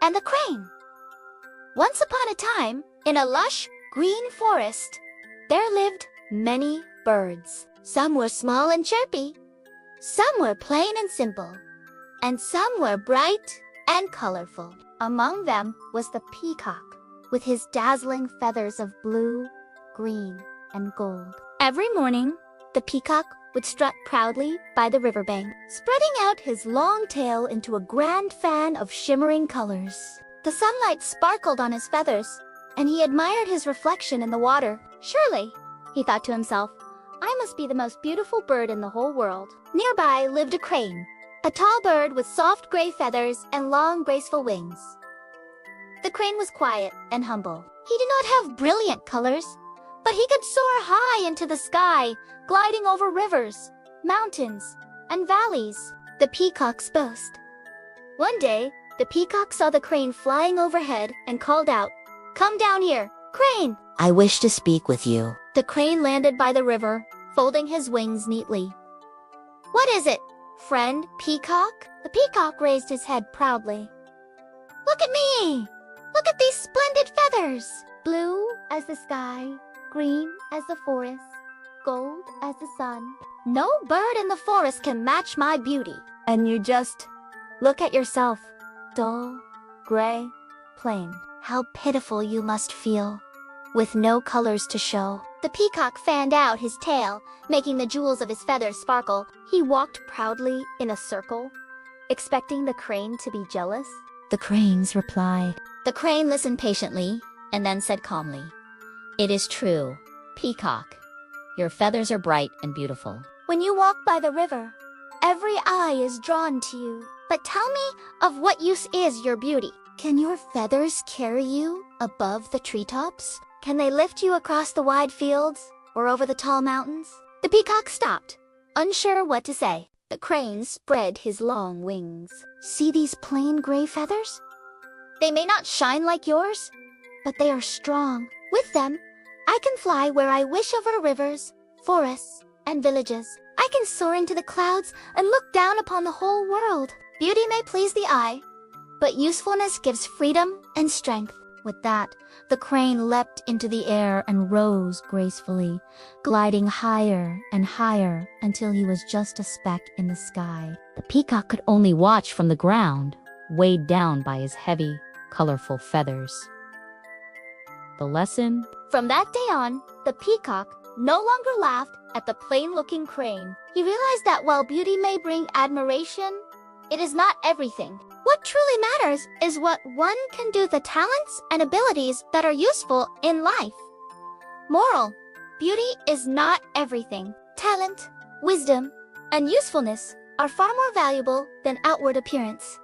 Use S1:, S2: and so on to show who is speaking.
S1: and the crane. Once upon a time, in a lush, green forest, there lived many birds. Some were small and chirpy, some were plain and simple, and some were bright and colorful. Among them was the peacock, with his dazzling feathers of blue, green, and gold. Every morning, the peacock would strut proudly by the riverbank, spreading out his long tail into a grand fan of shimmering colors. The sunlight sparkled on his feathers, and he admired his reflection in the water. Surely, he thought to himself, I must be the most beautiful bird in the whole world. Nearby lived a crane, a tall bird with soft gray feathers and long, graceful wings. The crane was quiet and humble. He did not have brilliant colors, but he could soar high into the sky, gliding over rivers, mountains, and valleys. The peacock's boast. One day, the peacock saw the crane flying overhead and called out, Come down here, crane!
S2: I wish to speak with you.
S1: The crane landed by the river, folding his wings neatly. What is it, friend peacock? The peacock raised his head proudly. Look at me! Look at these splendid feathers! Blue as the sky, green as the forest, gold as the sun. No bird in the forest can match my beauty. And you just look at yourself, dull, gray, plain. How pitiful you must feel, with no colors to show. The peacock fanned out his tail, making the jewels of his feathers sparkle. He walked proudly in a circle, expecting the crane to be jealous.
S2: The crane's reply.
S1: The crane listened patiently, and then said calmly,
S2: It is true, peacock. Your feathers are bright and beautiful.
S1: When you walk by the river, every eye is drawn to you. But tell me, of what use is your beauty? Can your feathers carry you above the treetops? Can they lift you across the wide fields or over the tall mountains? The peacock stopped, unsure what to say. The crane spread his long wings. See these plain gray feathers? They may not shine like yours, but they are strong. With them, I can fly where I wish over rivers, forests, and villages. I can soar into the clouds and look down upon the whole world. Beauty may please the eye, but usefulness gives freedom and strength. With that, the crane leapt into the air and rose gracefully, gliding higher and higher until he was just a speck in the sky.
S2: The peacock could only watch from the ground, weighed down by his heavy, colorful feathers. The lesson?
S1: From that day on, the peacock no longer laughed at the plain-looking crane. He realized that while beauty may bring admiration, it is not everything. What truly matters is what one can do, the talents and abilities that are useful in life. Moral: beauty is not everything. Talent, wisdom, and usefulness are far more valuable than outward appearance.